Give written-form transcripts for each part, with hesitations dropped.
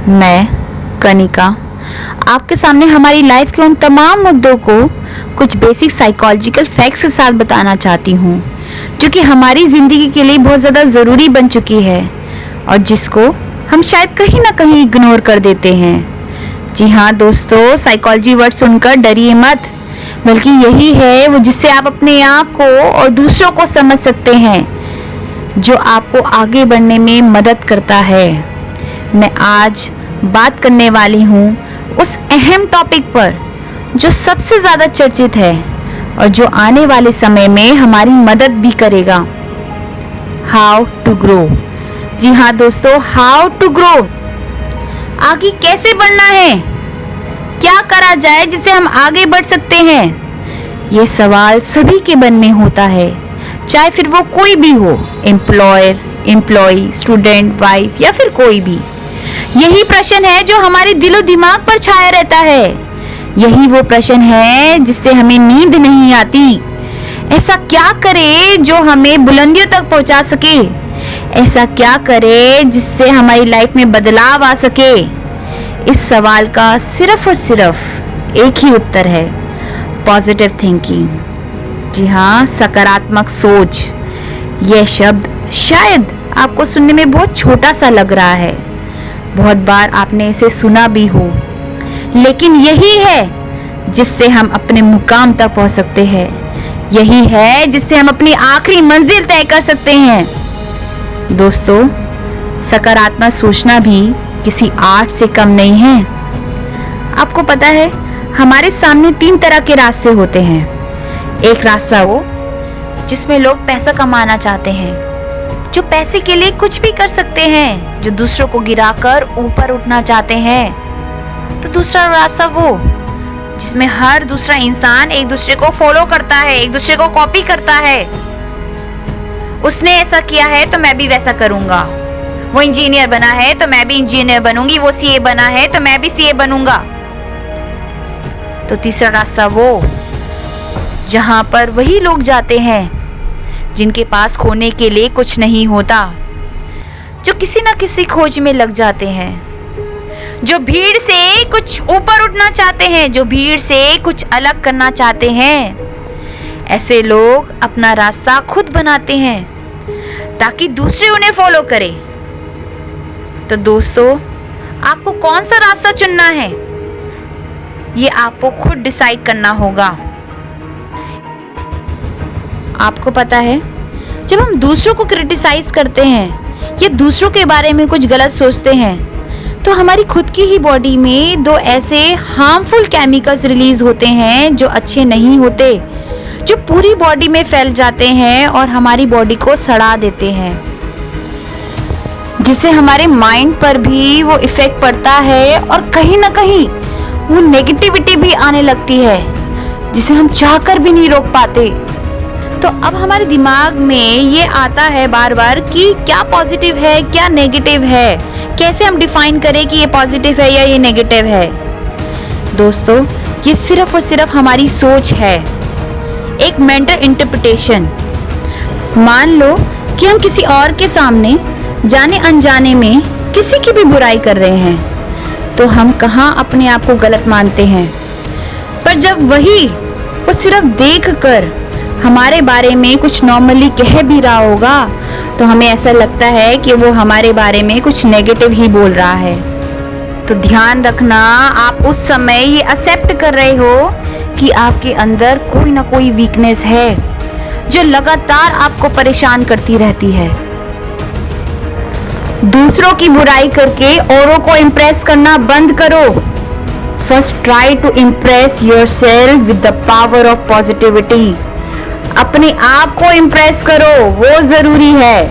मैं कनिका आपके सामने हमारी लाइफ के उन तमाम मुद्दों को कुछ बेसिक साइकोलॉजिकल फैक्ट्स के साथ बताना चाहती हूँ जो कि हमारी ज़िंदगी के लिए बहुत ज़्यादा ज़रूरी बन चुकी है और जिसको हम शायद कहीं ना कहीं इग्नोर कर देते हैं। जी हाँ दोस्तों, साइकोलॉजी वर्ड सुनकर डरिए मत, बल्कि यही है वो जिससे आप अपने आप को और दूसरों को समझ सकते हैं, जो आपको आगे बढ़ने में मदद करता है। मैं आज बात करने वाली हूँ उस अहम टॉपिक पर जो सबसे ज़्यादा चर्चित है और जो आने वाले समय में हमारी मदद भी करेगा। How to grow. जी हाँ दोस्तों, हाउ टू ग्रो। आगे कैसे बढ़ना है, क्या करा जाए जिससे हम आगे बढ़ सकते हैं, ये सवाल सभी के मन में होता है, चाहे फिर वो कोई भी हो, एम्प्लॉयर, एम्प्लॉई, स्टूडेंट, वाइफ या फिर कोई भी। यही प्रश्न है जो हमारे दिलो दिमाग पर छाया रहता है। यही वो प्रश्न है जिससे हमें नींद नहीं आती। ऐसा क्या करे जो हमें बुलंदियों तक पहुंचा सके, ऐसा क्या करे जिससे हमारी लाइफ में बदलाव आ सके। इस सवाल का सिर्फ और सिर्फ एक ही उत्तर है, पॉजिटिव थिंकिंग। जी हाँ, सकारात्मक सोच। यह शब्द शायद आपको सुनने में बहुत छोटा सा लग रहा है, बहुत बार आपने इसे सुना भी हो, लेकिन यही है जिससे हम अपने मुकाम तक पहुंच सकते हैं। यही है जिससे हम अपनी आखिरी मंजिल तय कर सकते हैं। दोस्तों, सकारात्मक सोचना भी किसी आर्ट से कम नहीं है। आपको पता है, हमारे सामने 3 तरह के रास्ते होते हैं। एक रास्ता वो जिसमें लोग पैसा कमाना चाहते हैं, जो पैसे के लिए कुछ भी कर सकते हैं, जो दूसरों को गिराकर ऊपर उठना चाहते हैं। तो दूसरा रास्ता वो जिसमें हर दूसरा इंसान एक दूसरे को फॉलो करता है, एक दूसरे को कॉपी करता है। उसने ऐसा किया है तो मैं भी वैसा करूंगा, वो इंजीनियर बना है तो मैं भी इंजीनियर बनूंगी, वो सीए बना है तो मैं भी सीए बनूंगा। तो तीसरा रास्ता वो जहां पर वही लोग जाते हैं जिनके पास खोने के लिए कुछ नहीं होता, जो किसी ना किसी खोज में लग जाते हैं, जो भीड़ से कुछ ऊपर उठना चाहते हैं, जो भीड़ से कुछ अलग करना चाहते हैं। ऐसे लोग अपना रास्ता खुद बनाते हैं ताकि दूसरे उन्हें फॉलो करें। तो दोस्तों, आपको कौन सा रास्ता चुनना है, ये आपको खुद डिसाइड करना होगा। आपको पता है, जब हम दूसरों को क्रिटिसाइज करते हैं या दूसरों के बारे में कुछ गलत सोचते हैं, तो हमारी खुद की ही बॉडी में 2 ऐसे हार्मफुल केमिकल्स रिलीज होते हैं जो अच्छे नहीं होते, जो पूरी बॉडी में फैल जाते हैं और हमारी बॉडी को सड़ा देते हैं, जिससे हमारे माइंड पर भी वो इफेक्ट पड़ता है और कहीं ना कहीं वो नेगेटिविटी भी आने लगती है, जिसे हम चाहकर भी नहीं रोक पाते। तो अब हमारे दिमाग में ये आता है बार बार कि क्या पॉजिटिव है, क्या नेगेटिव है, कैसे हम डिफाइन करें कि ये पॉजिटिव है या ये नेगेटिव है। दोस्तों, ये सिर्फ और सिर्फ हमारी सोच है, एक मेंटल इंटरप्रिटेशन। मान लो कि हम किसी और के सामने जाने अनजाने में किसी की भी बुराई कर रहे हैं, तो हम कहाँ अपने आप को गलत मानते हैं, पर जब वही वो सिर्फ देख कर हमारे बारे में कुछ नॉर्मली कह भी रहा होगा, तो हमें ऐसा लगता है कि वो हमारे बारे में कुछ नेगेटिव ही बोल रहा है। तो ध्यान रखना, आप उस समय ये एक्सेप्ट कर रहे हो कि आपके अंदर कोई ना कोई वीकनेस है जो लगातार आपको परेशान करती रहती है। दूसरों की बुराई करके औरों को इम्प्रेस करना बंद करो। First try to impress yourself with the power of positivity. अपने आप को इम्प्रेस करो, वो जरूरी है।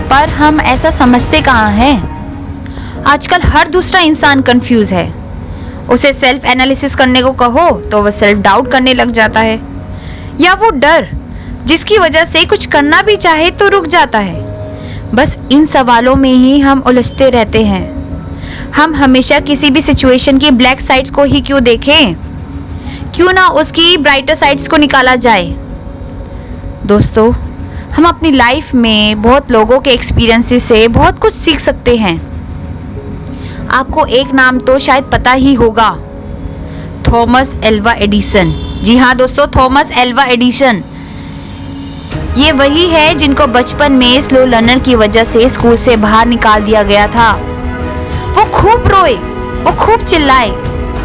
पर हम ऐसा समझते कहाँ हैं? आजकल हर दूसरा इंसान कंफ्यूज है। उसे सेल्फ एनालिसिस करने को कहो तो वह सेल्फ डाउट करने लग जाता है, या वो डर जिसकी वजह से कुछ करना भी चाहे तो रुक जाता है। बस इन सवालों में ही हम उलझते रहते हैं। हम हमेशा किसी भी सिचुएशन की ब्लैक साइड्स को ही क्यों देखें, क्यों ना उसकी ब्राइटर साइड्स को निकाला जाए। दोस्तों, हम अपनी लाइफ में बहुत लोगों के एक्सपीरियंसेस से बहुत कुछ सीख सकते हैं। आपको एक नाम तो शायद पता ही होगा, थॉमस एल्वा एडिसन। जी हाँ दोस्तों, थॉमस एल्वा एडिसन। ये वही है जिनको बचपन में स्लो लर्नर की वजह से स्कूल से बाहर निकाल दिया गया था। वो खूब रोए, वो खूब चिल्लाए,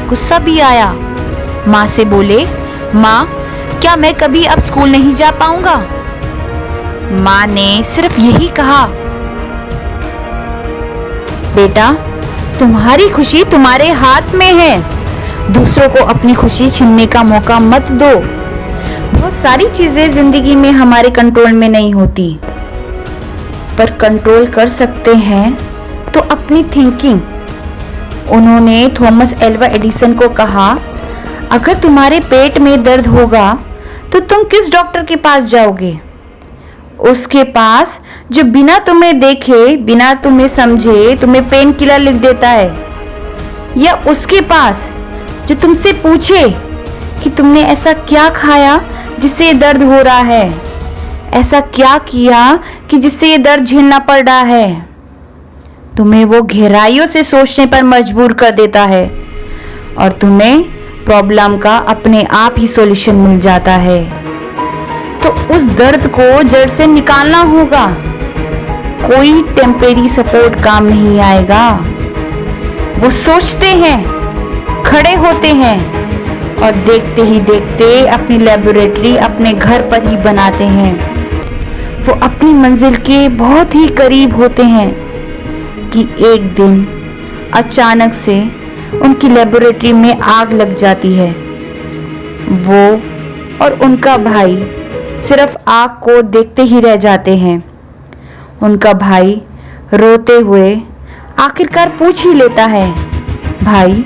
गुस्सा भी आया। माँ से बोले, माँ क्या मैं कभी अब स्कूल नहीं जा पाऊंगा? माँ ने सिर्फ यही कहा, बेटा तुम्हारी खुशी तुम्हारे हाथ में है, दूसरों को अपनी खुशी छीनने का मौका मत दो। बहुत सारी चीजें जिंदगी में हमारे कंट्रोल में नहीं होती, पर कंट्रोल कर सकते हैं तो अपनी थिंकिंग। उन्होंने थॉमस एल्वा एडिसन को कहा, अगर तुम्हारे पेट में दर्द होगा तो तुम किस डॉक्टर के पास जाओगे? उसके पास जो बिना तुम्हें देखे, बिना तुम्हें समझे तुम्हें पेन किलर लिख देता है, या उसके पास जो तुमसे पूछे कि तुमने ऐसा क्या खाया जिससे ये दर्द हो रहा है, ऐसा क्या किया कि जिससे ये दर्द झेलना पड़ रहा है? तुम्हें वो गहराइयों से सोचने पर मजबूर कर देता है और तुम्हें प्रॉब्लम का अपने आप ही सॉल्यूशन मिल जाता है। तो उस दर्द को जड़ से निकालना होगा, कोई टेम्परेरी सपोर्ट काम नहीं आएगा। वो सोचते हैं, खड़े होते हैं और देखते ही देखते अपनी लेबोरेटरी अपने घर पर ही बनाते हैं। वो अपनी मंजिल के बहुत ही करीब होते हैं कि एक दिन अचानक से उनकी लेबोरेटरी में आग लग जाती है। वो और उनका भाई सिर्फ आग को देखते ही रह जाते हैं। उनका भाई रोते हुए आखिरकार पूछ ही लेता है, भाई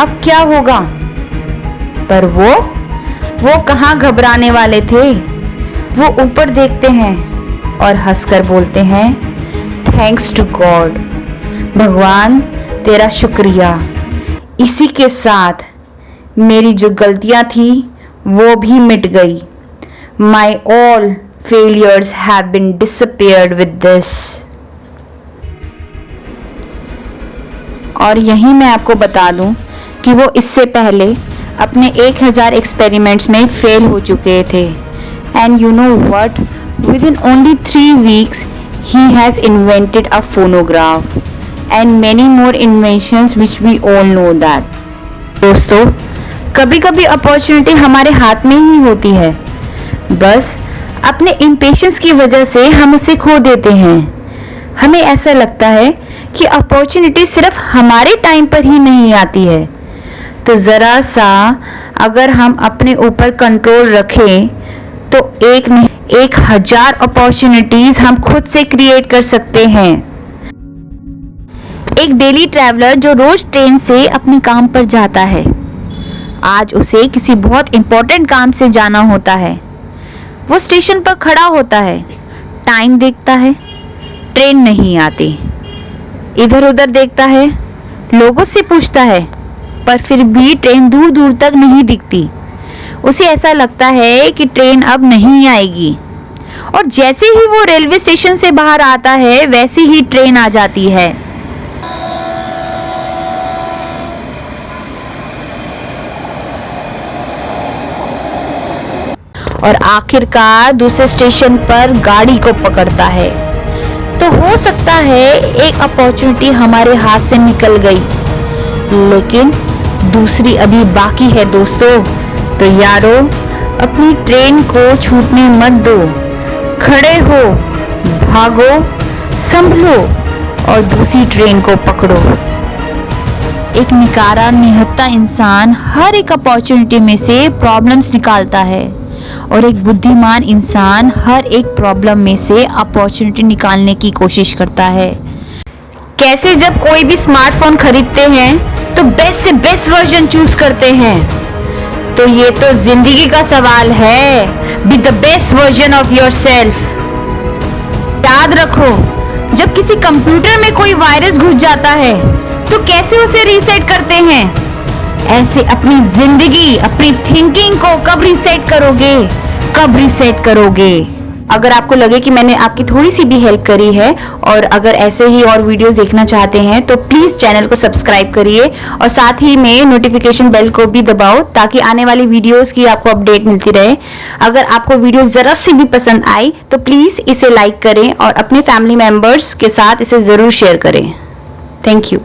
अब क्या होगा? पर वो कहाँ घबराने वाले थे। वो ऊपर देखते हैं और हंसकर बोलते हैं, थैंक्स टू गॉड, भगवान तेरा शुक्रिया। इसी के साथ मेरी जो गलतियां थी वो भी मिट गई। My all failures have been disappeared with this। और यही मैं आपको बता दूं कि वो इससे पहले अपने 1000 एक्सपेरिमेंट्स में फेल हो चुके थे। And you know what, with in only 3 weeks he has invented a phonograph and many more inventions which we all know that। दोस्तों, कभी कभी अपॉर्चुनिटी हमारे हाथ में ही होती है, बस अपने इम्पेशंस की वजह से हम उसे खो देते हैं। हमें ऐसा लगता है कि अपॉर्चुनिटी सिर्फ हमारे टाइम पर ही नहीं आती है, तो ज़रा सा अगर हम अपने ऊपर कंट्रोल रखें तो एक नहीं 1000 अपॉर्चुनिटीज हम खुद से क्रिएट कर सकते हैं। एक डेली ट्रैवलर जो रोज ट्रेन से अपने काम पर जाता है, आज उसे किसी बहुत इंपॉर्टेंट काम से जाना होता है। वो स्टेशन पर खड़ा होता है, टाइम देखता है, ट्रेन नहीं आती, इधर उधर देखता है, लोगों से पूछता है, पर फिर भी ट्रेन दूर दूर तक नहीं दिखती। उसे ऐसा लगता है कि ट्रेन अब नहीं आएगी, और जैसे ही वो रेलवे स्टेशन से बाहर आता है वैसे ही ट्रेन आ जाती है। और आखिरकार दूसरे स्टेशन पर गाड़ी को पकड़ता है। तो हो सकता है एक अपॉर्चुनिटी हमारे हाथ से निकल गई, लेकिन दूसरी अभी बाकी है दोस्तों। तो यारो, अपनी ट्रेन को छूटने मत दो, खड़े हो, भागो, संभलो और दूसरी ट्रेन को पकड़ो। एक निकारा निहत्था इंसान हर एक अपॉर्चुनिटी में से प्रॉब्लम्स निकालता है, और एक बुद्धिमान इंसान हर एक प्रॉब्लम में से अपॉर्चुनिटी निकालने की कोशिश करता है। कैसे जब कोई भी स्मार्टफोन खरीदते हैं तो बेस्ट से बेस्ट वर्जन चूज करते हैं, तो ये तो जिंदगी का सवाल है, be the best version of yourself. याद रखो, जब किसी कंप्यूटर में कोई वायरस घुस जाता है तो कैसे उसे रीसेट करते हैं, ऐसे अपनी जिंदगी, अपनी थिंकिंग को कब रीसेट करोगे, कब रीसेट करोगे? अगर आपको लगे कि मैंने आपकी थोड़ी सी भी हेल्प करी है और अगर ऐसे ही और वीडियोस देखना चाहते हैं तो प्लीज़ चैनल को सब्सक्राइब करिए और साथ ही में नोटिफिकेशन बेल को भी दबाओ ताकि आने वाली वीडियोस की आपको अपडेट मिलती रहे। अगर आपको वीडियो ज़रा सी भी पसंद आई तो प्लीज़ इसे लाइक करें और अपने फैमिली मेम्बर्स के साथ इसे ज़रूर शेयर करें। Thank you.